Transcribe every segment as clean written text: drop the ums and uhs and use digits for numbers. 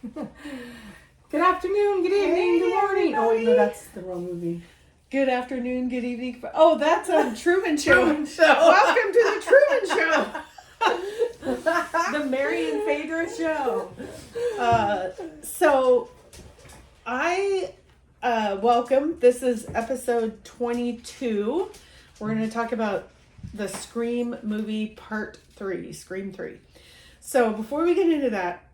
Good afternoon, good evening, good morning. Oh wait, no, that's the wrong movie. Good afternoon, good evening. Oh, that's a Truman Show. Truman Show. Welcome to the Truman Show. The Mary and Phaedra Show. So, I welcome. This is episode 22. We're going to talk about the Scream movie part 3, Scream 3. So, before we get into that,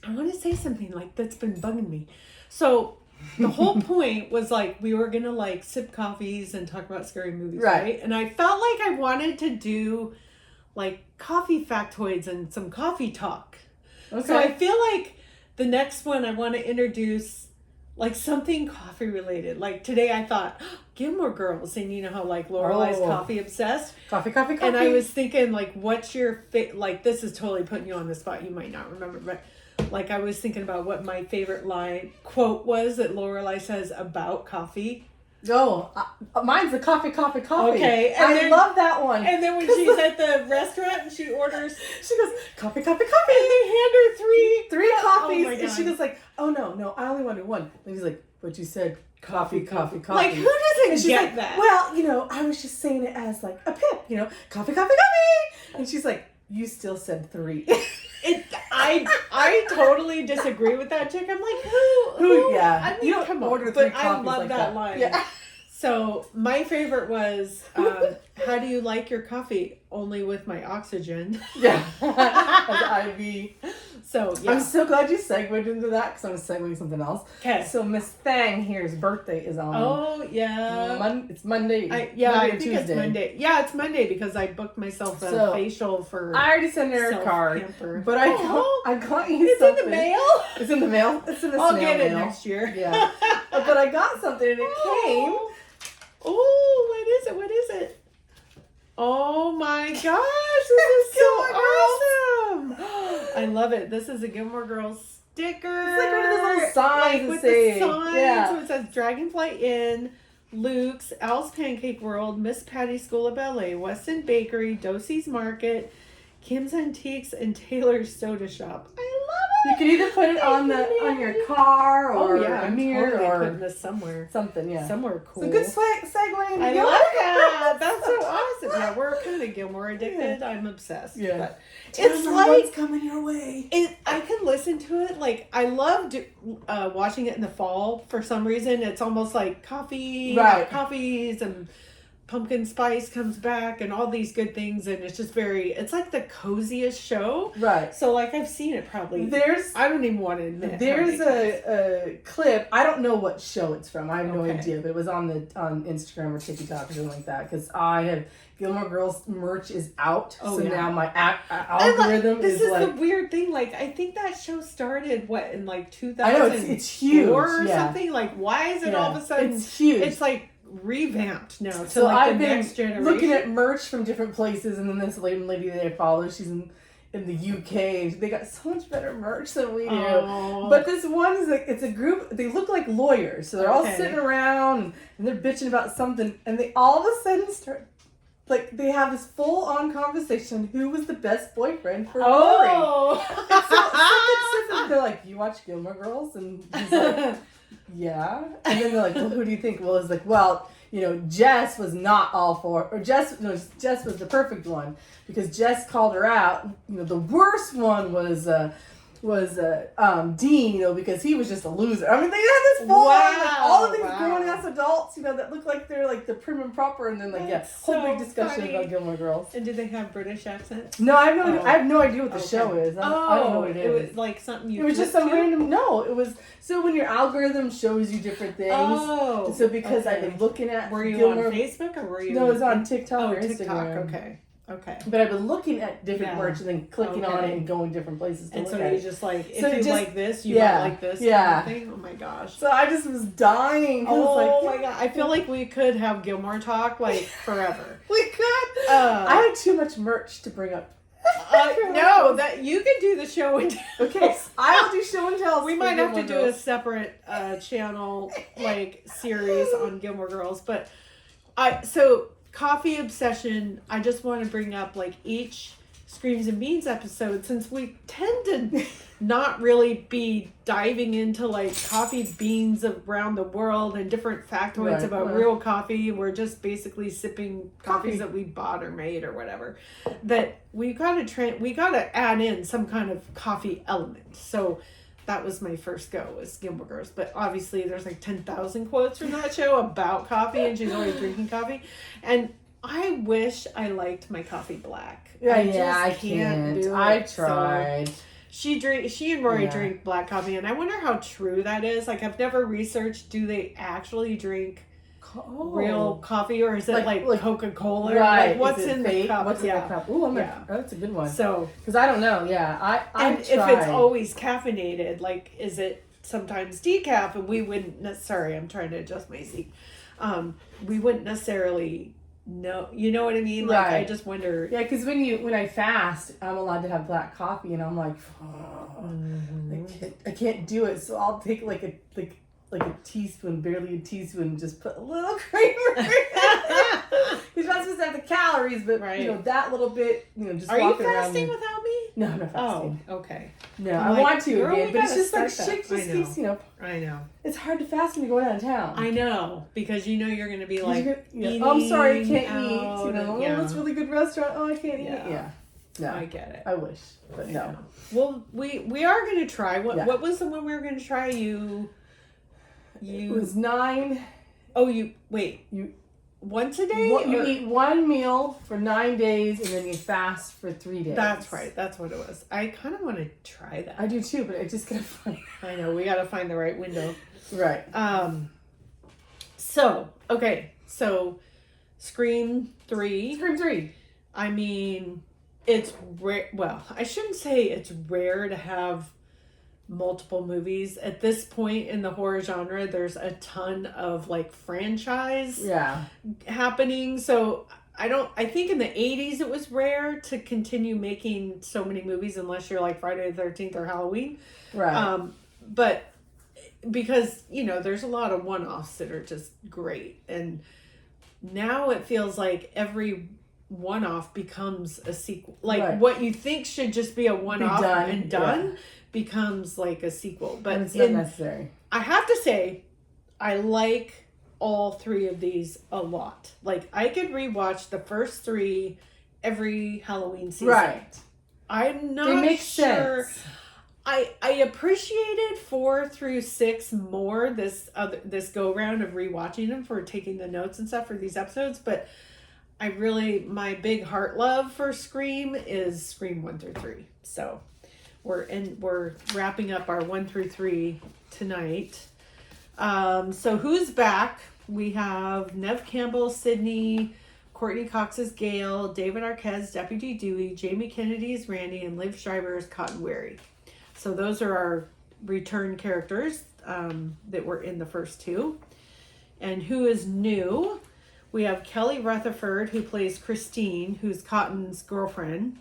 I want to say something like that's been bugging me. So, the whole point was like we were gonna like sip coffees and talk about scary movies, right? And I felt like I wanted to do like coffee factoids and some coffee talk. Okay. So I feel like the next one I want to introduce like something coffee related. Like today I thought Gilmore Girls, and you know how like Lorelai's coffee obsessed. Coffee. And I was thinking like, what's your like? This is totally putting you on the spot. You might not remember, but. Like, I was thinking about what my favorite quote was that Lorelai says about coffee. Oh, mine's the coffee. Okay. And I love that one. And then when she's at the restaurant and she orders... She goes, coffee. And they hand her three coffees. Oh and she goes like, oh, no, I only wanted one. And he's like, but you said coffee. Like, who doesn't get like, that? Well, you know, I was just saying it as like a pip, you know, coffee. And she's like, you still said 3. I totally disagree with that chick. I'm like, who? Yeah. I mean, you don't come order on. 3 But coffees I love like that line. Yeah. So my favorite was, how do you like your coffee? Only with my oxygen. Yeah. As IV. So, yeah. I'm so glad you segued into that because I was segueing something else. Okay. So Miss Thang here's birthday is on. Oh, yeah. It's Monday. I think Tuesday. it's Monday. Yeah, it's Monday because I booked myself a facial for. I already sent her a card, but I got you it's something. In the mail. It's in the mail. It's in the I'll snail get it mail. next year. Yeah, but I got something and it came. Oh, what is it? Oh my gosh, this is so awesome! I love it. This is a Gilmore Girls sticker. It's like one of those little signs with the signs. Yeah. So it says Dragonfly Inn, Luke's, Al's Pancake World, Miss Patty's School of Ballet, Weston Bakery, Dosey's Market, Kim's Antiques, and Taylor's Soda Shop. I love it. You could either put it on your car or a mirror totally or putting this somewhere. Something, yeah. Somewhere cool. It's a good segue into I love that. That's so awesome. Yeah, we're kind of Gilmore addicted. Yeah. I'm obsessed. Yeah. But it's like what's coming your way. I can listen to it. Like I loved watching it in the fall for some reason. It's almost like coffees and pumpkin spice comes back and all these good things, and it's just it's like the coziest show. Right. So like I've seen it probably. I don't even want to admit. There's a clip. I don't know what show it's from. I have no idea, but it was on Instagram or TikTok or something like that. Because Gilmore Girls merch is out, now my algorithm is like... This is the weird thing. Like I think that show started in like 2000. I know it's huge or something. Like why is it all of a sudden? It's huge. It's like revamped now to I've the been next generation. Looking at merch from different places, and then this lady that I follow, she's in the UK. They got so much better merch than we do. Oh. But this one is like, it's a group. They look like lawyers, so they're all sitting around and they're bitching about something, and they all of a sudden start. Like, they have this full-on conversation. Who was the best boyfriend for Lori? So they're like, you watch Gilmore Girls? And he's like, yeah. And then they're like, well, who do you think? Well, it's like, well, you know, Jess was not all for, or Jess was the perfect one because Jess called her out. You know, the worst one was Dean, you know, because he was just a loser. I mean, they had this full on, like, all of these grown-ass adults, you know, that look like they're, like, the prim and proper, and then, like, whole big discussion about Gilmore Girls. And did they have British accents? No, I have no idea what the show is. I don't know what it is. It was, like, something you It was just some random, it was, so when your algorithm shows you different things. And so because I've been looking at Were you Gilmore, on Facebook, or were you? No, it was on TikTok or TikTok, Instagram. Okay. But I've been looking at different merch and then clicking on it and going different places to look at it. And so you just like, if you like this, you might like this. Yeah. Kind of thing. Oh my gosh. So I just was dying. Oh my god. I feel like we could have Gilmore talk like forever. We could. I had too much merch to bring up. No, that you can do the show and tell. Okay, I will do show and tell. We might have to do a separate channel like series on Gilmore Girls, but coffee obsession. I just want to bring up like each Screams and Beans episode, since we tend to not really be diving into like coffee beans around the world and different factoids Right, about right. real coffee. We're just basically sipping Coffee. coffees that we bought or made or whatever. That we got to add in some kind of coffee element. So that was my first go, was Gilmore Girls. But obviously there's like 10,000 quotes from that show about coffee, and she's always drinking coffee. And I wish I liked my coffee black. I can't. do it. I So tried. she and Rory Yeah. drink black coffee, and I wonder how true that is. Like, I've never researched, do they actually drink real coffee, or is it like Coca-Cola? Right. Like, what's Is it in fake? the cup? What's in the cup? Ooh, Yeah. that's a good one. So, Because I don't know. Yeah, I and if it's always caffeinated, like, is it sometimes decaf? And we wouldn't necessarily, I'm trying to adjust my seat. We wouldn't necessarily know, you know what I mean? Like, I Right. just wonder. Yeah, because when I fast, I'm allowed to have black coffee, and I'm like, I can't do it. So I'll take like a teaspoon, barely a teaspoon, just put a little creamer. You're not supposed to have the calories, but Right. that little bit, just Are you walking around. fasting without me? No, I'm not Oh, fasting. okay. No, I'm I like, want to girl, again, we but it's gotta just like start that. shit just I keeps, I know. it's hard to fast when you're going out of town. I know, because you're going to be like, oh, I'm sorry, I can't eating eat. out and- Oh, it's a really good restaurant. Oh, I can't Yeah. eat. Yeah. No, I get it. I wish, but I no. know. Well, we are going to try. Yeah. What was the one we were going to try? It was 9. Wait. You- Once a day? You or- eat one meal for 9 days, and then you fast for 3 days. That's right. That's what it was. I kind of want to try that. I do too, but I just gotta find. I know. We got to find the right window. Right. So Scream 3. Scream 3. I mean, it's rare. Well, I shouldn't say it's rare to have multiple movies. At this point in the horror genre, there's a ton of like franchise Yeah. happening. So I think in the 80s it was rare to continue making so many movies unless you're like Friday the 13th or Halloween. Right. But because, there's a lot of one-offs that are just great. And now it feels like every one-off becomes a sequel. Like Right. what you think should just be a one-off done, and done becomes like a sequel. But and it's not necessary. I have to say, I like all 3 of these a lot. Like, I could rewatch the first 3 every Halloween season. Right. I'm not They make sure. sense. I appreciated 4 through 6 more this go round of rewatching them for taking the notes and stuff for these episodes, but my big heart love for Scream is Scream 1 through 3. So we're wrapping up our 1 through 3 tonight. So who's back? We have Nev Campbell, Sydney, Courtney Cox as Gail, David Arquez, Deputy Dewey, Jamie Kennedy as Randy, and Liv Schreiber as Cotton Wary. So those are our return characters that were in the first 2. And who is new? We have Kelly Rutherford, who plays Christine, who's Cotton's girlfriend.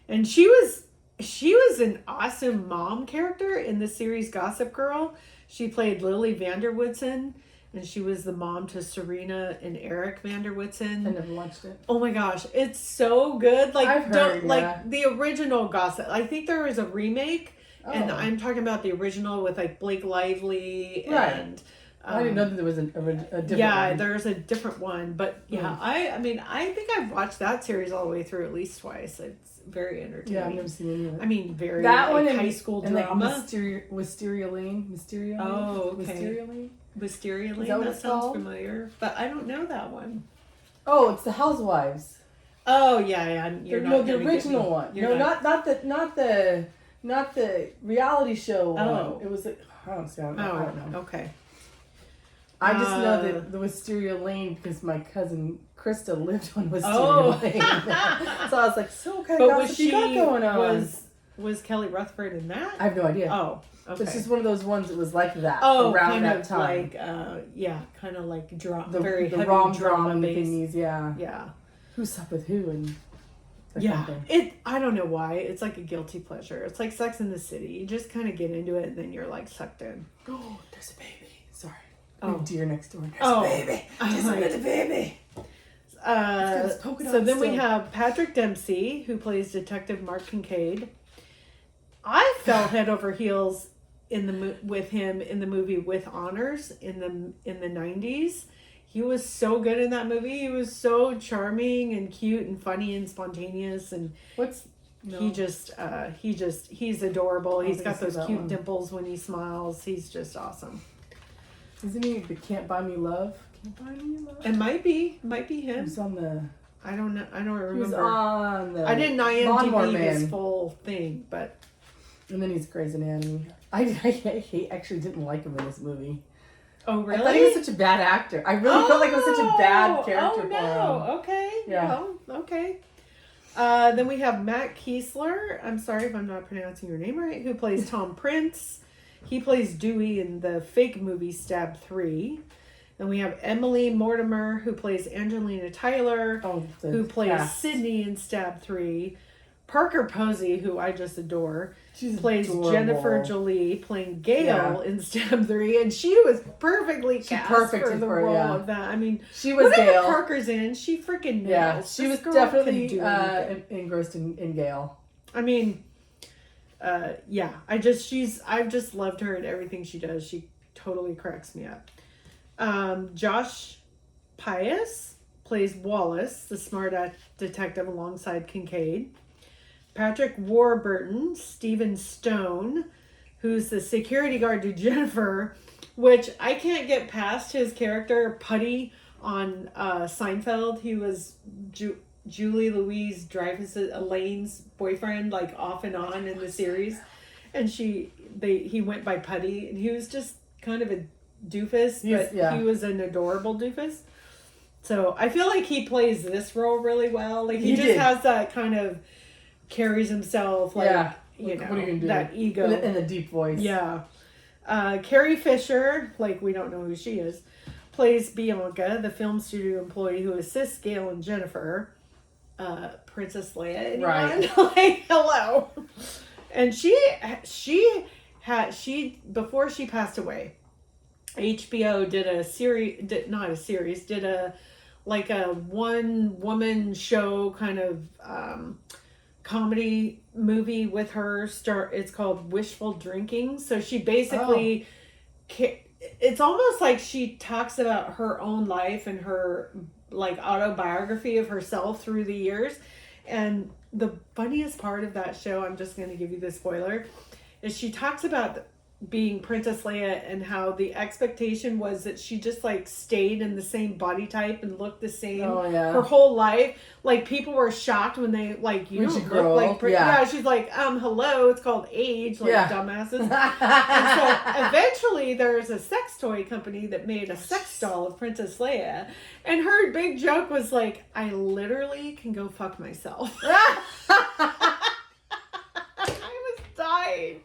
And she was an awesome mom character in the series Gossip Girl. She played Lily Vanderwoodson, and she was the mom to Serena and Eric Vanderwoodson. I never watched it. Oh my gosh, it's so good. Like, I've heard, like the original Gossip. I think there was a remake, and Oh. I'm talking about the original with like Blake Lively Right. and. I didn't know that there was a different Yeah, one. there's a different one, but yeah, I mean, I think I've watched that series all the way through at least twice. It's very entertaining. Yeah, I've never seen any of it. I mean, very that like, one and high school and drama. like Wisteria Lane. Wisteria Lane? Oh, okay. Wisteria Lane? Wisteria Is Lane. that what That it's sounds called? familiar, but I don't know that one. Oh, it's the Housewives. Oh yeah. You're no, not the gonna get original me. one. You're No, not the reality show Oh. one. It was I don't know. Oh, I don't know. okay. I just know that the Wisteria Lane because my cousin Krista lived on Wisteria Oh. Lane. So I was like, so what kind But of was gossip she you got going on? was Kelly Rutherford in that? I have no idea. Oh, okay. It's just one of those ones that was like that Oh, around kind that of time. like kind of like drama, very the heavy rom drama drama based. thingies, yeah. Yeah. Who's up with who and that Yeah, kind of thing. I don't know why. It's like a guilty pleasure. It's like Sex in the City. You just kind of get into it and then you're like sucked in. Oh, there's a baby. Sorry. Oh. Oh, deer next door. There's Oh. a baby. Oh, There's my- a little baby. his polka So dots then we still. have Patrick Dempsey, who plays Detective Mark Kincaid. I fell head over heels with him in the movie With Honors in the 90s. He was so good in that movie. He was so charming and cute and funny and spontaneous, and he's adorable. He's got those cute dimples when he smiles. He's just awesome. Isn't he the Can't Buy Me Love? Can't Buy Me Love? It might be him. He was on the... I don't know. I don't remember. He was on the... I didn't Lawnmower IMDb his Man. full thing, but... And then he's Grey's Anatomy. I actually didn't like him in this movie. Oh, really? I thought he was such a bad actor. I really felt like it was such a bad character for him. Okay. Yeah. Well, okay. Then we have Matt Kiesler. I'm sorry if I'm not pronouncing your name right. Who plays Tom Prince. He plays Dewey in the fake movie Stab 3. Then we have Emily Mortimer, who plays Angelina Tyler, who plays Sydney in Stab 3. Parker Posey, who I just adore, plays adorable. Jennifer Jolie, playing Gail in Stab 3, and she was perfectly cast for the role of that. I mean, she was whatever Gail. Parker's in, she freaking nails. Yeah, she was definitely engrossed in Gail. I mean, yeah, I've just loved her in everything she does. She totally cracks me up. Josh Pius plays Wallace, the smart detective alongside Kincaid. Patrick Warburton, Stephen Stone, who's the security guard to Jennifer, which I can't get past his character, Putty, on Seinfeld. He was Julie Louise Dreyfus, Elaine's boyfriend, like off and on in the series. And he went by Putty, and he was just kind of a doofus, but he was an adorable doofus. So I feel like he plays this role really well. Like he just has that kind of carries himself like you know, what are you gonna do? That ego in a deep voice. Yeah. Carrie Fisher, like we don't know who she is, plays Bianca, the film studio employee who assists Gail and Jennifer. Princess Leia, anyone? Right. Like, hello. And she before she passed away, HBO did a one woman show kind of comedy movie with her. It's called Wishful Drinking. So she basically it's almost like she talks about her own life and her like autobiography of herself through the years. And the funniest part of that show, I'm just going to give you the spoiler, is she talks about being Princess Leia and how the expectation was that she just like stayed in the same body type and looked the same her whole life. Like people were shocked when they like you don't look like she's like hello, it's called age, like dumbasses. And so eventually there's a sex toy company that made a sex doll of Princess Leia, and her big joke was like, I literally can go fuck myself. Dying.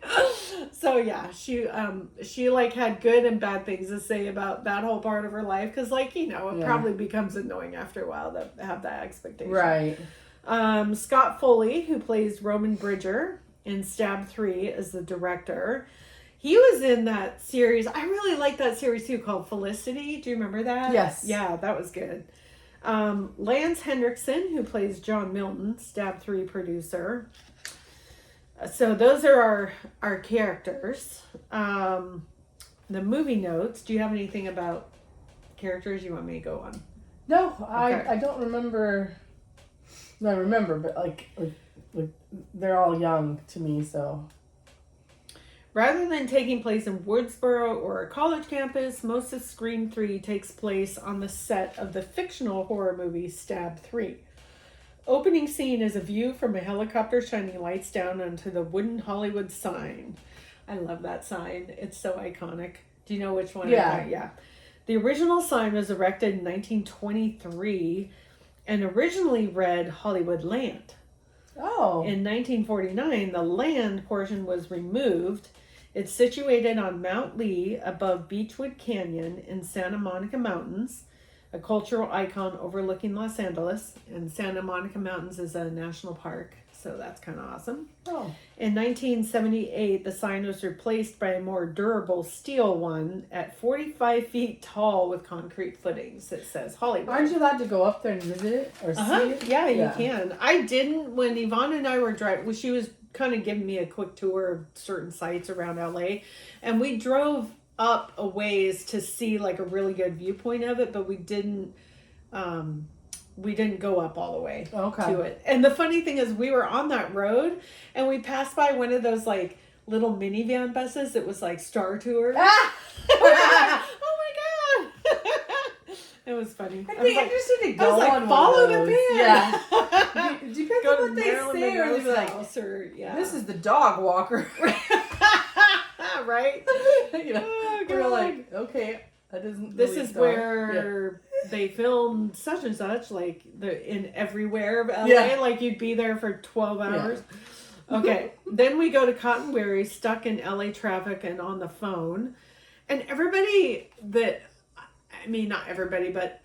So yeah, she like had good and bad things to say about that whole part of her life, because like, you know, it probably becomes annoying after a while to have that expectation. Right. Scott Foley, who plays Roman Bridger in Stab 3 as the director. He was in that series. I really like that series too, called Felicity. Do you remember that? Yes. Yeah, that was good. Lance Henriksen, who plays John Milton, Stab 3 producer. So those are our characters. The movie notes. Do you have anything about characters you want me to go on? No, okay. I don't remember. No, I remember, but like they're all young to me, so. Rather than taking place in Woodsboro or a college campus, most of Scream 3 takes place on the set of the fictional horror movie Stab 3. Opening scene is a view from a helicopter shining lights down onto the wooden Hollywood sign. I love that sign. It's so iconic. Do you know which one? Yeah. The original sign was erected in 1923 and originally read Hollywood Land. Oh. In 1949, the land portion was removed. It's situated on Mount Lee above Beechwood Canyon in Santa Monica Mountains, a cultural icon overlooking Los Angeles, and Santa Monica Mountains is a national park. So that's kind of awesome. Oh. In 1978, the sign was replaced by a more durable steel one at 45 feet tall with concrete footings that says Hollywood. Aren't you allowed to go up there and visit it or see it? Yeah, you can. I didn't when Yvonne and I were driving. Well, she was kind of giving me a quick tour of certain sites around LA, and we drove up a ways to see like a really good viewpoint of it, but we didn't go up all the way to it. And the funny thing is we were on that road and we passed by one of those like little minivan buses that was like Star Tours. Ah! Oh my god. It was funny. I'd be interested to go on follow one of the those. man. Yeah. Depends Go on to what they Marilyn say, or Monroe's they're like, house, or this is the dog walker. right? You know, Oh, we're God. like, okay, that isn't. This really is dog. where they filmed such and such, like in everywhere of LA. Yeah. Like you'd be there for 12 hours. Okay, then we go to Cotton Weary, stuck in LA traffic and on the phone. And everybody that, I mean, not everybody, but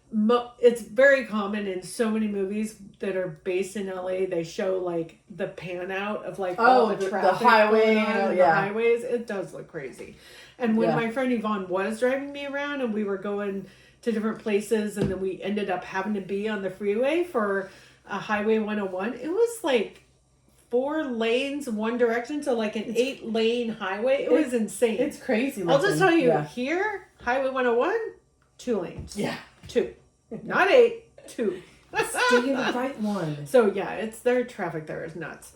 it's very common in so many movies that are based in LA. They show like the pan out of like all the traffic, the highway, going on, the highways. It does look crazy. And when my friend Yvonne was driving me around and we were going to different places, and then we ended up having to be on the freeway for a Highway 101, it was like 4 lanes one direction, so like an 8-lane highway. It was insane. It's crazy. I'll just tell you, here, Highway 101, 2 lanes. Yeah. 2. Not 8, 2. Stay in the right one. So yeah, it's their traffic there is nuts.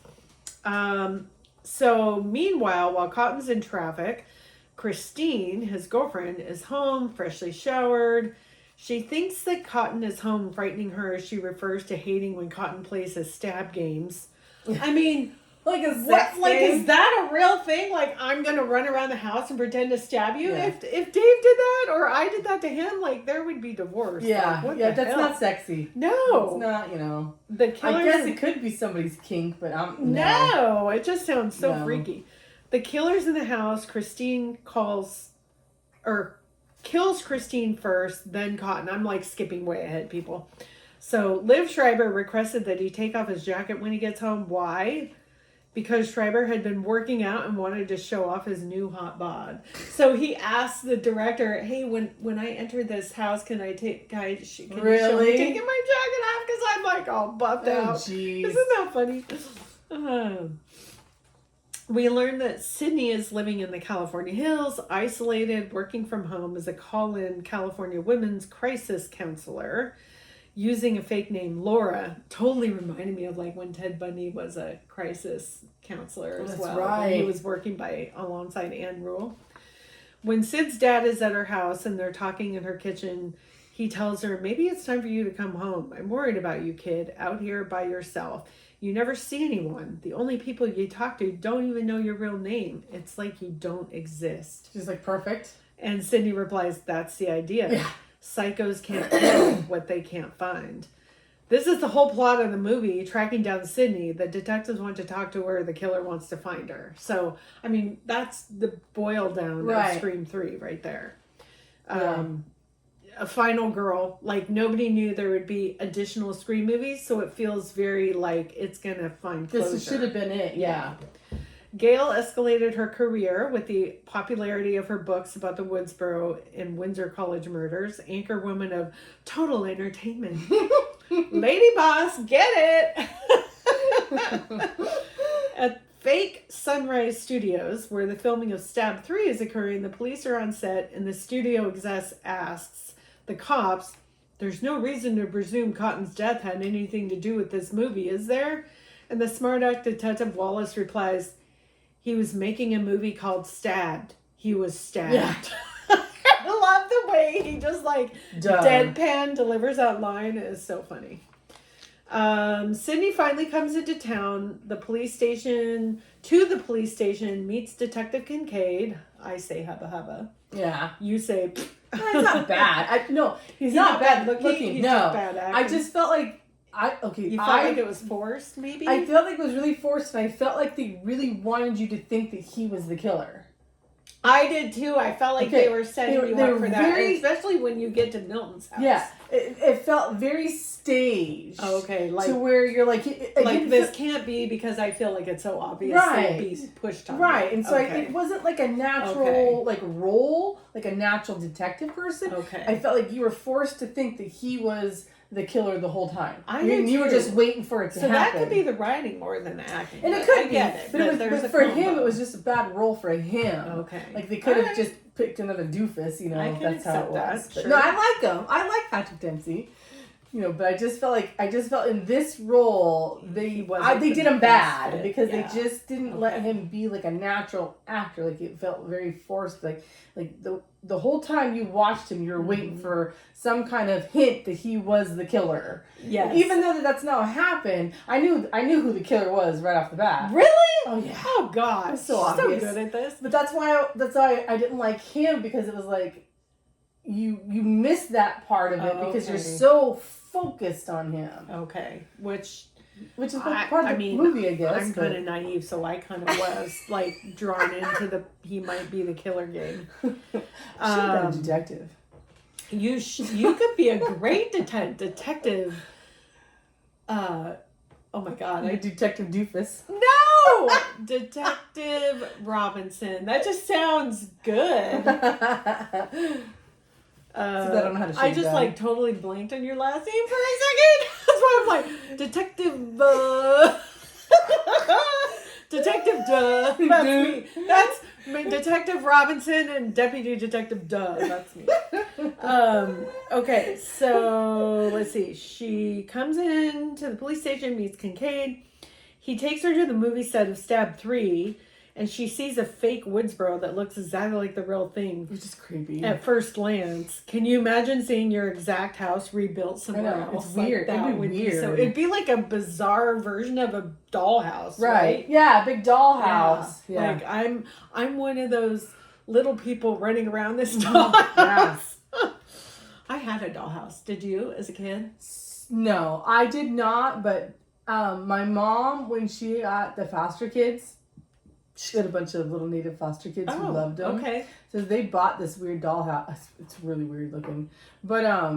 So meanwhile, while Cotton's in traffic, Christine, his girlfriend, is home, freshly showered. She thinks that Cotton is home, frightening her as she refers to hating when Cotton plays his stab games. I mean, Like a what? sex Like, game? is that a real thing? Like, I'm gonna run around the house and pretend to stab you? Yeah. If Dave did that or I did that to him, like, there would be divorce. Yeah, Like, what yeah, the that's hell? not sexy. No, It's not, you know. the killers. I guess it could be somebody's kink, but No, it just sounds so No. freaky. The killer's in the house. Christine kills Christine first, then Cotton. I'm like skipping way ahead, people. So Liv Schreiber requested that he take off his jacket when he gets home. Why? Because Schreiber had been working out and wanted to show off his new hot bod. So he asked the director, "Hey, when I enter this house, can you show me Really? taking my jacket off? Because I'm like all buffed Oh, out." jeez. Isn't that funny? We learned that Sydney is living in the California hills, isolated, working from home as a call-in California women's crisis counselor, using a fake name, Laura. Totally reminded me of like when Ted Bundy was a crisis counselor as That's well. right. He was working alongside Anne Rule. When Sid's dad is at her house and they're talking in her kitchen, he tells her, "Maybe it's time for you to come home. I'm worried about you, kid, out here by yourself. You never see anyone. The only people you talk to don't even know your real name. It's like you don't exist." She's like, perfect. And Sydney replies, "That's the idea. Yeah. Psychos can't kill what they can't find." This is the whole plot of the movie, tracking down Sydney. The detectives want to talk to her. The killer wants to find her. So, I mean, that's the boil down Right. of Scream 3 right there. Yeah. A final girl. Like, nobody knew there would be additional Scream movies, so it feels very like it's going to find closure. This should have been it, yeah. Gail escalated her career with the popularity of her books about the Woodsboro and Windsor College murders. Anchor woman of Total Entertainment. Lady Boss, get it! At fake Sunrise Studios, where the filming of Stab 3 is occurring, the police are on set and the studio exec asks the cops, "There's no reason to presume Cotton's death had anything to do with this movie, is there?" And the smart-aleck Detective Wallace replies, "He was making a movie called Stabbed. He was stabbed." Yeah. I love the way he just like Duh. deadpan delivers that line. It is so funny. Sydney finally comes into town. To the police station, meets Detective Kincaid. I say hubba hubba. Yeah. You say He's not bad. No, he's He's not not bad bad looking. he's no. just bad acting. I just felt like You felt like it was forced, maybe? I felt like it was really forced, and I felt like they really wanted you to think that he was the killer. I did too. I felt like Okay. they were setting you They up were for that, very- especially when you get to Milton's house. Yeah, it felt very staged. Okay, like to where you're like, this can't be because I feel like it's so obvious Right. to be pushed on right, me. and so Okay. it wasn't like a natural Okay. like role, like a natural detective person. Okay. I felt like you were forced to think that he was the killer the whole time. I You- did you were too. just waiting for it to So happen. that could be the writing more than the acting. and it but could I be, get it. but, it was, there's but a for him, combo. it was just a bad role for him. Okay. Like they could have Alright. just picked another doofus, you know. I can That's how it accept that, was. But sure. no, I like him. I like Patrick Dempsey. You know, but I just felt in this role they wasn't they the did him best bad fit. because Yeah. they just didn't let Okay. him be like a natural actor. Like it felt very forced. Like the whole time you watched him, you were waiting Mm-hmm. for some kind of hint that he was the killer. Yes. Even though that's not what happened, I knew who the killer was right off the bat. Really? Oh yeah. Oh God. It's so She's obvious. so good at this. But that's why I didn't like him, because it was like you missed that part of it Oh, because you're okay. so focused on him, Okay. Which which is I- part of I the mean, movie, I guess. I'm but- kind of naive, so I kind of was like drawn into the he might be the killer game. Should have been a Um, detective. You could be a great detective. Oh my God! Like Detective Doofus. No, Detective Robinson. That just sounds good. I don't know how to I shake just that. like totally blanked on your last name for a second. That's why I'm like Detective. Detective Duh. That's me. That's me. Detective Robinson and Deputy Detective Duh. That's me. Okay, so let's see. She comes in to the police station, meets Kincaid. He takes her to the movie set of Stab 3, and she sees a fake Woodsboro that looks exactly like the real thing Which is creepy. at first glance. Can you imagine seeing your exact house rebuilt somewhere I know, else? it's Like, weird. that It'd be would weird. so it'd be like a bizarre version of a dollhouse, Right. right? Yeah, big dollhouse. Yeah. Like I'm one of those little people running around this dollhouse. Yeah. I had a dollhouse. Did you as a kid? No, I did not, but my mom, when she got the foster kids, she had a bunch of little native foster kids who loved them. Okay. So they bought this weird dollhouse. It's really weird looking. But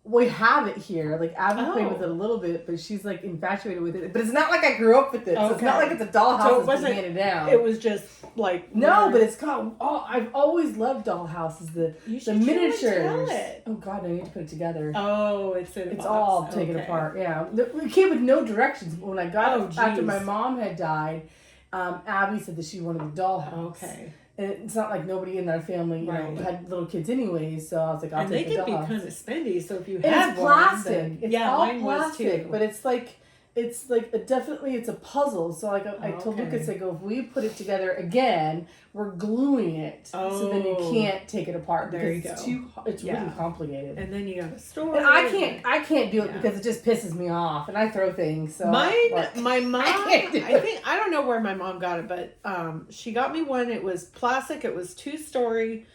we have it here. Like Abby played with it a little bit, but she's like infatuated with it. But it's not like I grew up with it. So it's not Okay. like it's a dollhouse So it that's been wasn't- handed down. It was just like no, weird. but it's got. Oh, I've always loved dollhouses. You The should show and miniatures. tell it. Oh God, I need to put it together. Oh, it's in a It's box. all taken Okay. apart. Yeah, we came with no directions. When I got Oh, it after geez. my mom had died, Abby said that she wanted the dollhouse. Okay. And it's not like nobody in our family, you Right. know, had little kids anyways. So I was like, I'll And they take the can be dollhouse. kind of spendy, so if you And have it's one, plastic. then- It's yeah, all mine plastic, was too. but it's like definitely it's a puzzle. So like I told Okay. Lucas, I go, if we put it together again, we're gluing it, so then you Oh. can't take it apart There because you it's Yeah. really complicated. and then you got a store. And I can't do it Yeah. because it just pisses me off, and I throw things. So Mine, like, my mom. can't do I think I don't know where my mom got it, but she got me one. It was plastic. It was 2-story.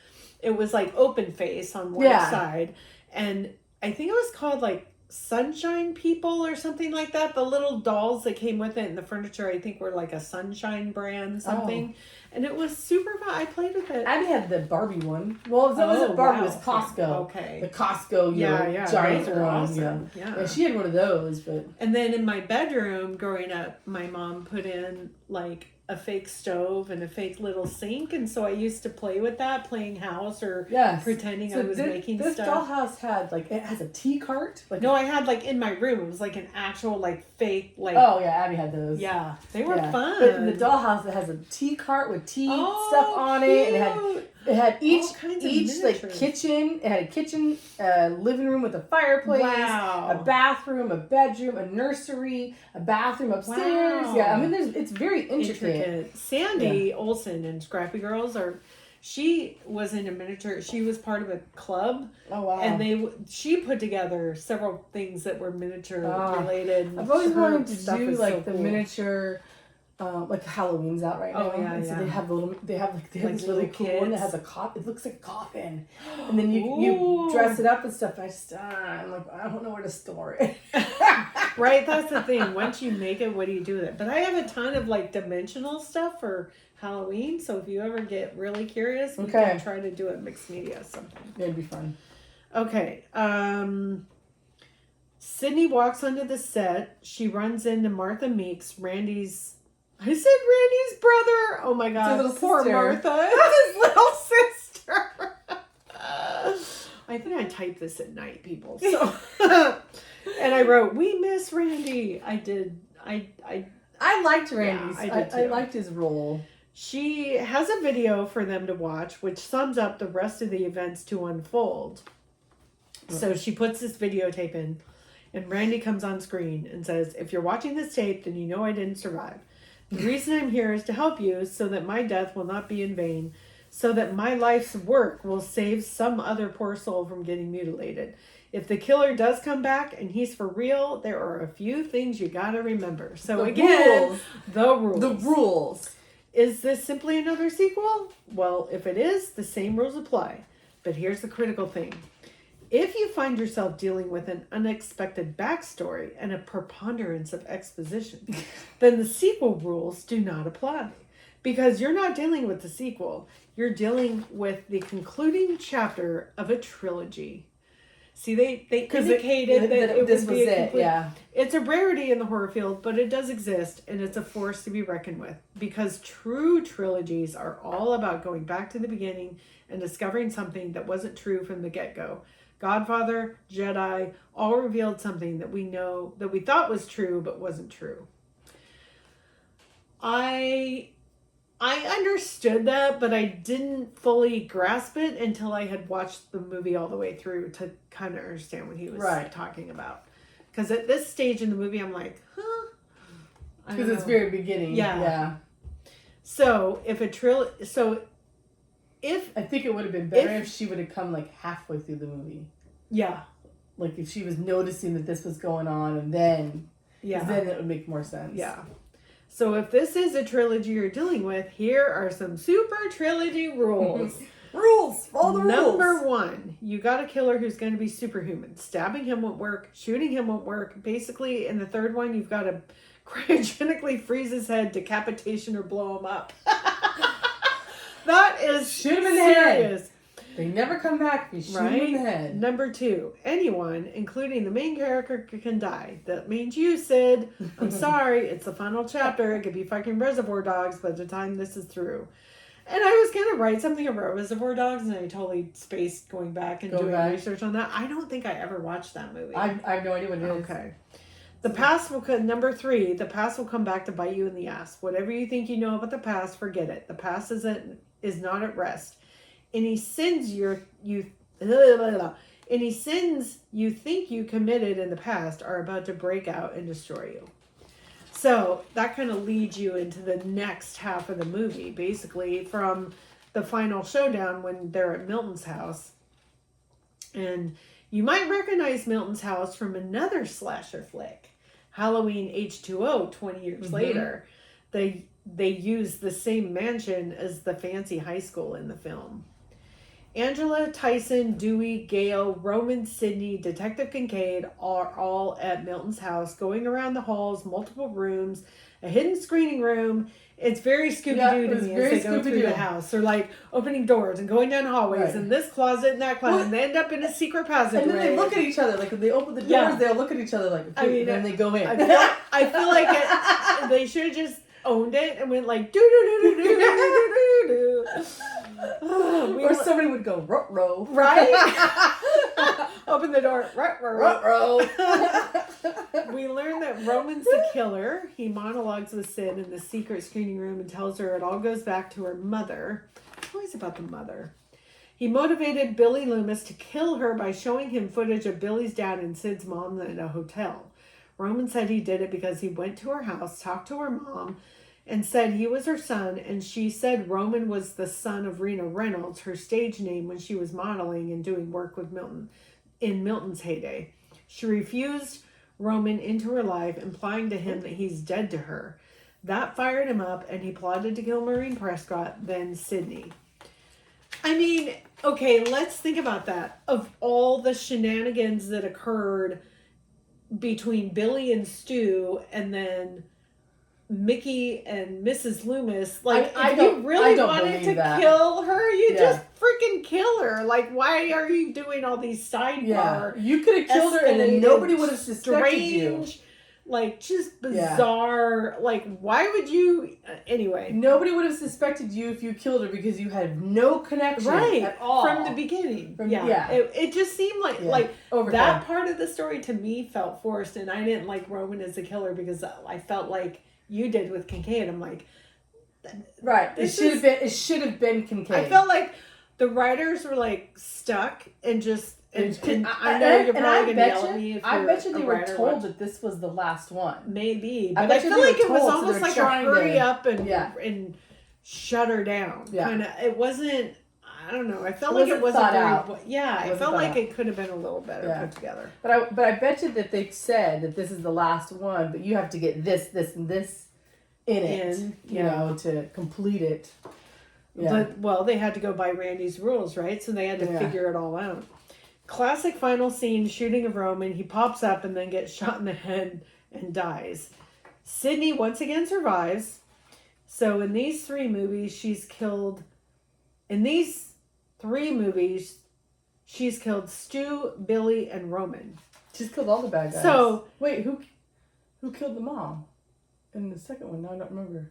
It was like open face on one Yeah. side, and I think it was called like Sunshine People or something like that. The little dolls that came with it and the furniture, I think, were like a Sunshine brand something, and it was super fun. I played with it. Abby had the Barbie one. Well, it wasn't Barbie. wow. It was Costco. Okay. The Costco, giant those are one. awesome. Yeah. Yeah. She had one of those, but And then in my bedroom growing up, my mom put in like a fake stove and a fake little sink. And so I used to play with that, playing house or yes, pretending So I was making this stuff. dollhouse had like it has a tea cart. Like No, I had like in my room, it was like an actual like fake, like, oh yeah, Abby had those. yeah, they were Yeah. fun. But in the dollhouse, it has a tea cart with tea Oh, stuff on it, and it had each kinds of like miniatures. kitchen. It had a kitchen, living room with a fireplace, Wow. a bathroom, a bedroom, a nursery, a bathroom upstairs. Wow. Yeah, I mean, it's very intricate. Sandy Olsen and Scrappy Girls she was in a miniature. She was part of a club, Oh wow! and she put together several things that were miniature Ah. related. I've always Her wanted to stuff do is like so the cool. miniature. Like Halloween's out right now, Oh, yeah, and so yeah. they have Like this really little cool one that kids. has a coffin. It looks like a coffin, and then you dress it up and stuff. And I just I'm like, I don't know where to store it. Right, that's the thing. Once you make it, what do you do with it? But I have a ton of like dimensional stuff for Halloween. So if you ever get really curious, we Okay. can try to do it mixed media sometime. It'd be fun. Okay. Sydney walks onto the set. She runs into Martha Meeks, Randy's. I said Randy's brother. Oh my God. His little Poor sister. Martha. His little sister. I think I typed this at night, people. So, and I wrote, "We miss Randy." I did. I liked Randy's. I did I too. liked his role. She has a video for them to watch, which sums up the rest of the events to unfold. So she puts this videotape in, and Randy comes on screen and says, "If you're watching this tape, then you know I didn't survive. The reason I'm here is to help you so that my death will not be in vain, so that my life's work will save some other poor soul from getting mutilated. If the killer does come back and he's for real, there are a few things you gotta remember." So The again, rules. the rules. The rules. Is this simply another sequel? Well, if it is, the same rules apply. But here's the critical thing. If you find yourself dealing with an unexpected backstory and a preponderance of exposition, then the sequel rules do not apply. Because you're not dealing with the sequel, you're dealing with the concluding chapter of a trilogy. See, they indicated that this would was be a it. complete. Yeah. It's a rarity in the horror field, but it does exist, and it's a force to be reckoned with. Because true trilogies are all about going back to the beginning and discovering something that wasn't true from the get-go. Godfather, Jedi, all revealed something that we thought was true, but wasn't true. I understood that, but I didn't fully grasp it until I had watched the movie all the way through to kind of understand what he was talking about. Because at this stage in the movie, I'm like, huh? Because it's very beginning. Yeah. So if I think it would have been better if she would have come like halfway through the movie. Yeah. Like if she was noticing that this was going on and then it would make more sense. Yeah. So if this is a trilogy you're dealing with, here are some super trilogy rules. Rules! Follow the rules! Number 1, you got a killer who's going to be superhuman. Stabbing him won't work. Shooting him won't work. Basically, in the third one, you've got to cryogenically freeze his head, decapitation, or blow him up. That is Shoot him in the serious. head. They never come back if you shoot him in the head. Number 2, anyone, including the main character, can die. That means you, Sid. I'm sorry, it's the final chapter. It could be fucking Reservoir Dogs by the time this is through. And I was going to write something about Reservoir Dogs, and I totally spaced going back and doing research on that. I don't think I ever watched that movie. I have no idea what it is. Okay. The past will come, number 3, the past will come back to bite you in the ass. Whatever you think you know about the past, forget it. The past is not at rest. Any sins you think you committed in the past are about to break out and destroy you. So that kind of leads you into the next half of the movie, basically from the final showdown when they're at Milton's house. And you might recognize Milton's house from another slasher flick, Halloween H2O, 20 years later. They use the same mansion as the fancy high school in the film. Angela, Tyson, Dewey, Gail, Roman, Sydney, Detective Kincaid are all at Milton's house, going around the halls, multiple rooms, a hidden screening room. It's very Scooby-Doo to me as they go through the house. They're like opening doors and going down hallways and this closet and that closet, and they end up in a secret passageway. And then they look at each other. Like, when they open the doors, they'll look at each other like, and then they go in. I feel like they should have just owned it and went like, do-do-do-do-do-do-do-do-do. Or somebody would go, ruh-roh. Right? Open the door. Ruh-roh. We learn that Roman's the killer. He monologues with Sid in the secret screening room and tells her it all goes back to her mother. It's always about the mother. He motivated Billy Loomis to kill her by showing him footage of Billy's dad and Sid's mom at a hotel. Roman said he did it because he went to her house, talked to her mom, and said he was her son, and she said Roman was the son of Rena Reynolds, her stage name when she was modeling and doing work with Milton in Milton's heyday. She refused Roman into her life, implying to him that he's dead to her. That fired him up, and he plotted to kill Maureen Prescott, then Sydney. I mean, okay, let's think about that. Of all the shenanigans that occurred between Billy and Stu, and then Mickey and Mrs. Loomis, like, I if you don't really believe wanted to that. kill her, you Yeah. just freaking kill her. Like, why are you doing all these sidebar, You could have killed her and then nobody would have suspected you. strange, like, just bizarre, like, why would you, anyway. Nobody would have suspected you if you killed her because you had no connection at all. From the beginning. It just seemed like Overkill. that part of the story to me felt forced, and I didn't like Roman as a killer because I felt like you did with Kincaid. I'm like, right. It should have been Kincaid. I felt like the writers were like stuck and just. And I know you're probably going to yell at me if I you're bet you they a were writer, told that this was the last one. Maybe, I but bet I you feel they like were it was told, so almost they're like a trying hurry to- up and shut her down. Yeah. Kind of. It wasn't. I don't know. I felt It like it wasn't wasn't thought very. out. Yeah, It I wasn't felt thought like out. it could have been a little better Yeah. put together. But I bet you that they said that this is the last one, but you have to get this, and this in it, you know, to complete it. Yeah. But they had to go by Randy's rules, right? So they had to figure it all out. Classic final scene: shooting of Roman. He pops up and then gets shot in the head and dies. Sydney once again survives. So in these three movies, she's killed Stu, Billy, and Roman. She's killed all the bad guys. So wait, who killed the mom in the second one? No, I don't remember.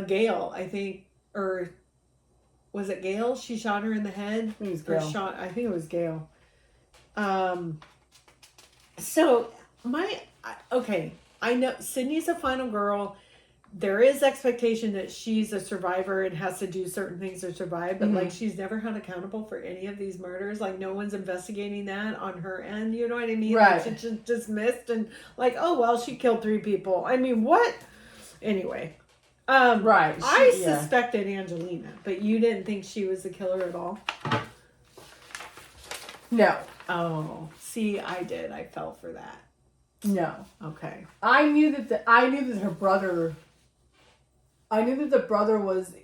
Gail, I think, or was it Gail? She shot her in the head. I think it was Gail. I think it was Gail. I know Sydney's a final girl. There is expectation that she's a survivor and has to do certain things to survive, but like she's never held accountable for any of these murders. Like no one's investigating that on her end. You know what I mean? Right. Like, she's just dismissed and like, oh well, she killed 3 people. I mean, what? Anyway. Right. I suspected Angelina, but you didn't think she was the killer at all? No. Oh, see, I did. I fell for that. No. Okay. I knew that her brother. I knew that the brother was.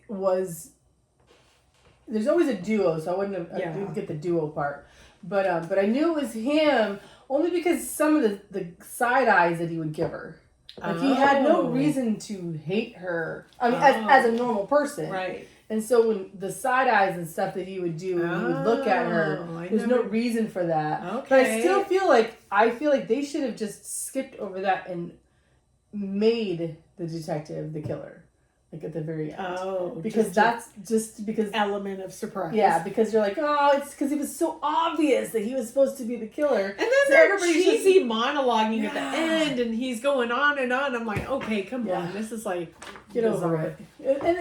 There's always a duo, so I wouldn't have. I didn't get the duo part, but I knew it was him only because some of the side eyes that he would give her. Like he had no reason to hate her. I mean, as a normal person, Right. And so when the side eyes and stuff that he would do, when he would look at her, there's no reason for that. Okay. But I still feel like they should have just skipped over that and made the detective the killer. Like at the very end. Oh, because that's just because element of surprise. Yeah, because you're like, oh, it's because it was so obvious that he was supposed to be the killer. And then they're cheesy monologuing at the end, and he's going on and on. I'm like, okay, come on, this is like get over it. And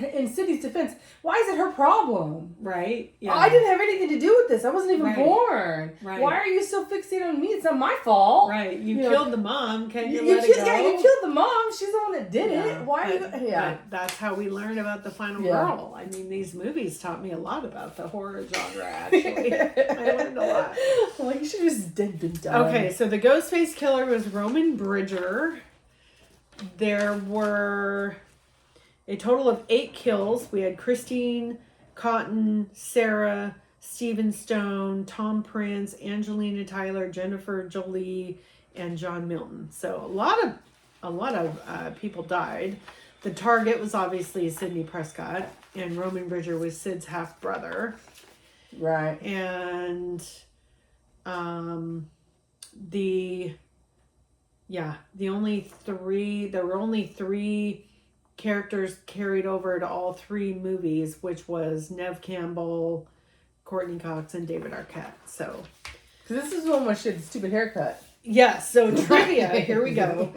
in Sydney's defense, why is it her problem? Right? Yeah. I didn't have anything to do with this. I wasn't even born. Right. Why are you so fixated on me? It's not my fault. Right. You killed the mom. Can you let it go? Yeah, you killed the mom. She's the one that did it. Why are you? But that's how we learn about the final girl. I mean, these movies taught me a lot about the horror genre, actually. I learned a lot. Like, you should have just been done. Okay, so the Ghostface killer was Roman Bridger. There were a total of 8 kills. We had Christine Cotton, Sarah, Stephen Stone, Tom Prince, Angelina Tyler, Jennifer Jolie, and John Milton. So a lot of people died. The target was obviously Sidney Prescott, and Roman Bridger was Sid's half brother. Right. And there were only 3 characters carried over to all 3 movies, which was Neve Campbell, Courtney Cox, and David Arquette. So, because this is one where she had the stupid haircut. Yeah, so trivia, here we go.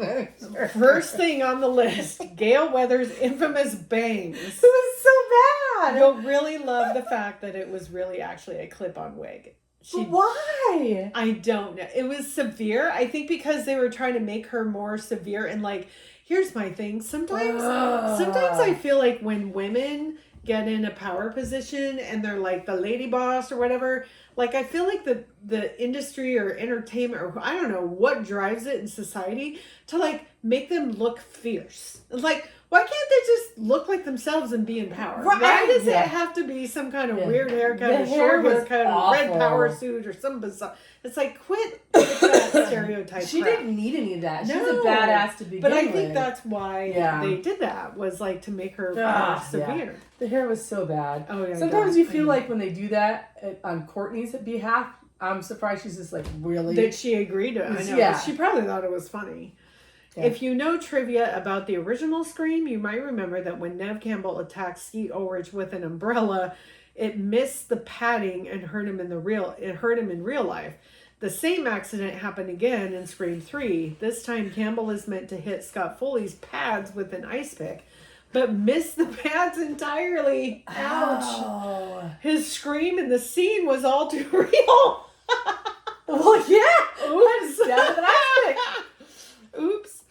First thing on the list, Gail Weathers' infamous bangs. It was so bad. You'll really love the fact that it was really actually a clip-on wig. Why? I don't know. It was severe. I think because they were trying to make her more severe, and like, here's my thing. Sometimes I feel like when women get in a power position and they're like the lady boss or whatever, like I feel like the industry or entertainment or I don't know what drives it in society to like make them look fierce. Like, Why can't they just look like themselves and be in power? Right. Why does Yeah. it have to be some kind of Yeah. weird haircut, The a hair short was haircut, a red awful. power suit, or some bizarre? It's like, quit with that stereotype. She crap. didn't need any of that. She was No. a badass to begin But I with. think that's why Yeah. they did that, was like to make her more Yeah. severe. The hair was so bad. Oh, yeah. Sometimes yeah, you feel I know. like when they do that on Courtney's behalf, I'm surprised she's just like, really? that she agreed to it. I know. Yeah. But she probably thought it was funny. Yeah. If you know trivia about the original Scream, you might remember that when Nev Campbell attacked Skeet Ulrich with an umbrella, it missed the padding and hurt him in real life. The same accident happened again in Scream 3. This time Campbell is meant to hit Scott Foley's pads with an ice pick, but missed the pads entirely. Ouch. Oh. His scream in the scene was all too real. Well, yeah. Oops. Stab with an ice pick. Oops.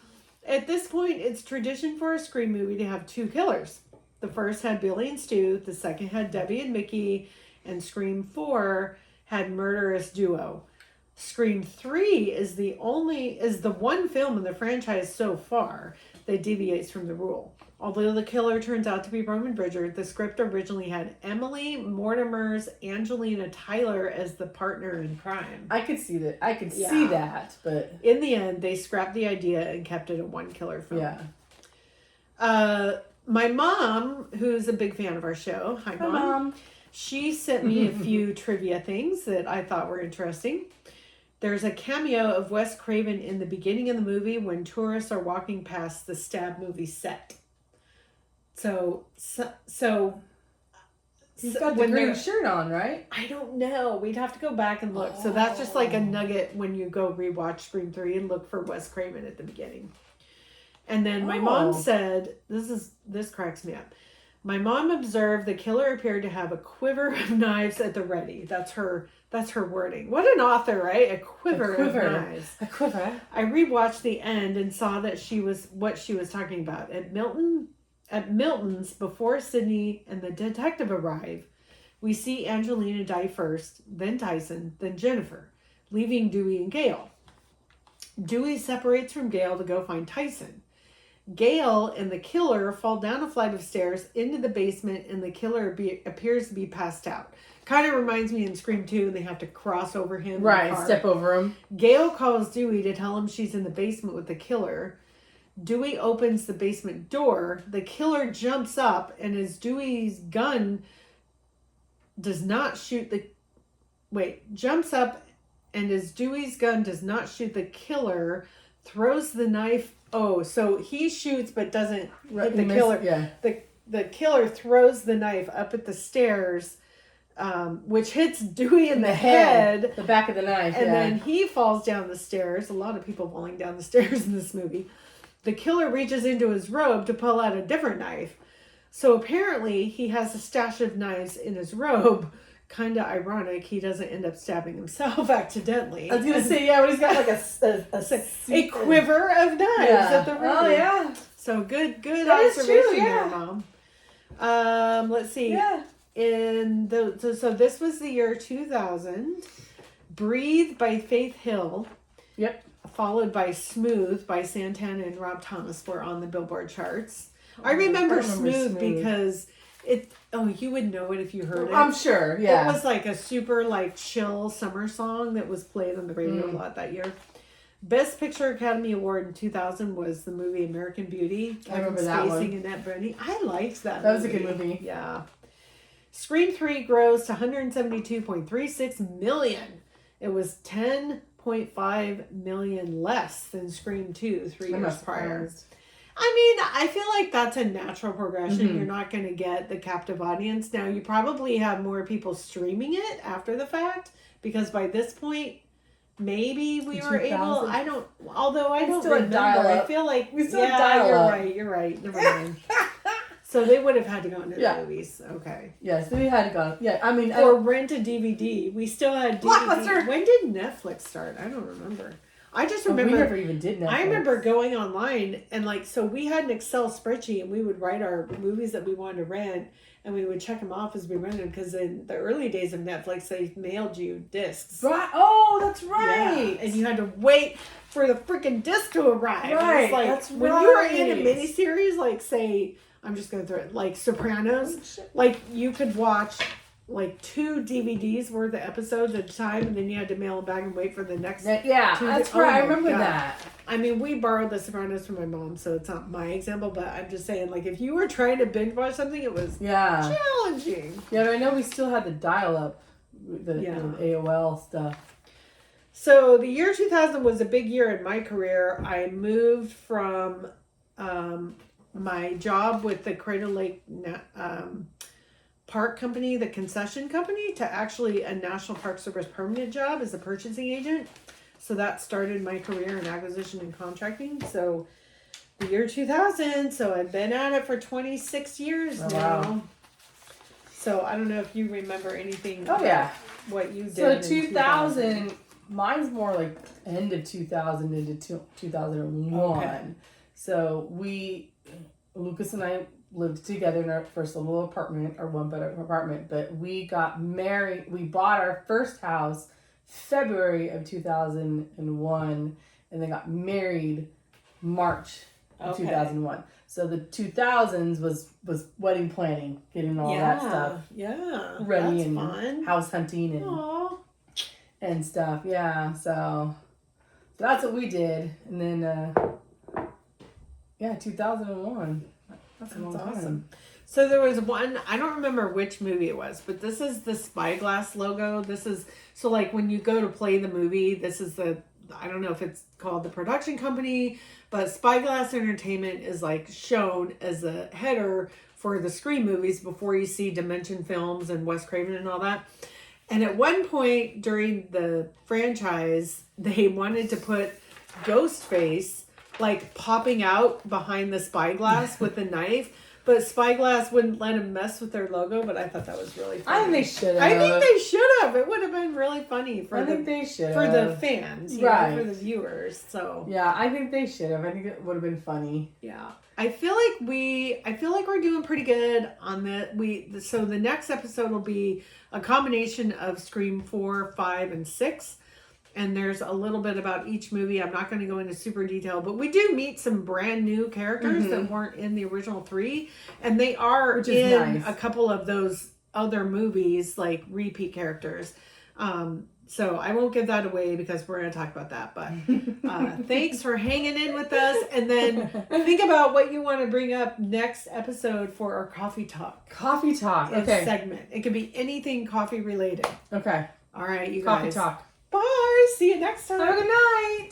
At this point, it's tradition for a Scream movie to have two killers. The first had Billy and Stu, the second had Debbie and Mickey, and Scream 4 had Murderous Duo. Scream 3 is the one film in the franchise so far that deviates from the rule. Although the killer turns out to be Roman Bridger, the script originally had Emily Mortimer's Angelina Tyler as the partner in crime. I could see that. I could Yeah. see that, but In the end, they scrapped the idea and kept it a one killer film. yeah. My mom, who's a big fan of our show, hi Hi, Mom, Mom. she sent me a few trivia things that I thought were interesting. There's a cameo of Wes Craven in the beginning of the movie when tourists are walking past the Stab movie set. So He's got the when green they're- shirt on, right? I don't know. We'd have to go back and look. So that's just like a nugget when you go rewatch Scream 3 and look for Wes Craven at the beginning. And then my mom said, this cracks me up. My mom observed the killer appeared to have a quiver of knives at the ready. That's her wording. What an author, right? A quiver of knives. A quiver. I rewatched the end and saw that what she was talking about. At Milton's, before Sydney and the detective arrive, we see Angelina die first, then Tyson, then Jennifer, leaving Dewey and Gail. Dewey separates from Gail to go find Tyson. Gail and the killer fall down a flight of stairs into the basement, and the killer appears to be passed out. Kind of reminds me in Scream 2, they have to cross over him. Right, step over him. Gail calls Dewey to tell him she's in the basement with the killer. Dewey opens the basement door. The killer jumps up, and as Dewey's gun does not shoot the... jumps up, and as Dewey's gun does not shoot the killer, throws the knife... Oh, so he shoots but doesn't hit the killer. Yeah. The killer throws the knife up at the stairs, which hits Dewey in the head. The back of the knife, And yeah. then he falls down the stairs. A lot of people falling down the stairs in this movie. The killer reaches into his robe to pull out a different knife. So apparently he has a stash of knives in his robe. Kind of ironic. He doesn't end up stabbing himself accidentally. I was going to say, yeah, when he's got like a quiver of knives at the ready. Oh, yeah. So good That is observation true, yeah. there, Mom. Let's see. Yeah. So this was the year 2000. Breathe by Faith Hill. Yep. Followed by Smooth by Santana and Rob Thomas were on the Billboard charts. I remember Smooth because you would know it if you heard it. I'm sure, yeah. It was like a super chill summer song that was played on the radio a lot that year. Best Picture Academy Award in 2000 was the movie American Beauty. I remember that one. and Annette Bening. I liked that That was a good movie. Yeah. Scream 3 grossed to $172.36 million. It was $10.5 million less than Scream 2 3 years prior. I mean, I feel like that's a natural progression. Mm-hmm. You're not going to get the captive audience. Now, you probably have more people streaming it after the fact, because by this point, maybe we were able, I don't remember. I feel like, we still had dial-up. You're right. Never mind. So they would have had to go into the movies. Okay. Yes, we had to go. Yeah, I mean. Or rent a DVD. We still had DVD. Blockbuster. When did Netflix start? I don't remember. I just Oh, we remember. never even did Netflix. I remember going online and like, so we had an Excel spreadsheet and we would write our movies that we wanted to rent and we would check them off as we rented them because in the early days of Netflix, they mailed you discs. Right. Oh, that's right. Yeah. And you had to wait for the freaking disc to arrive. Right, It's like, that's when you were in a right. miniseries, like say, I'm just going to throw it, like Sopranos, Oh, shit. like you could watch like 2 DVDs worth of episodes at a time and then you had to mail them back and wait for the next. Yeah, to that's the- right. oh I my remember God. that. I mean, we borrowed The Sopranos from my mom, so it's not my example, but I'm just saying, like, if you were trying to binge watch something, it was Yeah. challenging. Yeah, but I know we still had the dial-up, the AOL stuff. So the year 2000 was a big year in my career. I moved from my job with the Crater Lake Park Company, the concession company, to actually a National Park Service permanent job as a purchasing agent. So that started my career in acquisition and contracting. So the year 2000. So I've been at it for 26 years Oh, now. wow. So I don't know if you remember anything. Oh, yeah. What you did. So in 2000, mine's more like end of 2000 into 2001. Okay. So Lucas and I lived together in our first little apartment, or one bedroom apartment, but we got married. We bought our first house February of 2001 and then got married March of Okay. 2001. So the 2000s was wedding planning, getting all that stuff Yeah. ready, That's and fun. house hunting Aw. and stuff. Yeah, so that's what we did. And then 2001. That's a long That's time. awesome. So there was one, I don't remember which movie it was, but this is the Spyglass logo. This is, so like when you go to play the movie, this is I don't know if it's called the production company, but Spyglass Entertainment is like shown as a header for the Scream movies before you see Dimension Films and Wes Craven and all that. And at one point during the franchise, they wanted to put Ghostface like popping out behind the Spyglass with a knife, but Spyglass wouldn't let him mess with their logo. But I thought that was really funny. I think they should have. I think they should have. It would have been really funny I think they should for the have. fans, Right. for the viewers. So Yeah, I think they should have. I think it would have been funny. yeah, I feel like we're doing pretty good on the. So the next episode will be a combination of Scream 4, 5, and 6. And there's a little bit about each movie. I'm not going to go into super detail, but we do meet some brand new characters that weren't in the original 3. And they are Which is in nice. a couple of those other movies, like repeat characters. So I won't give that away because we're going to talk about that. But thanks for hanging in with us. And then think about what you want to bring up next episode for our coffee talk. Coffee talk. Okay. Segment. It could be anything coffee related. Okay. All right, you Coffee guys. talk. Bye. See you next time. Have a good night.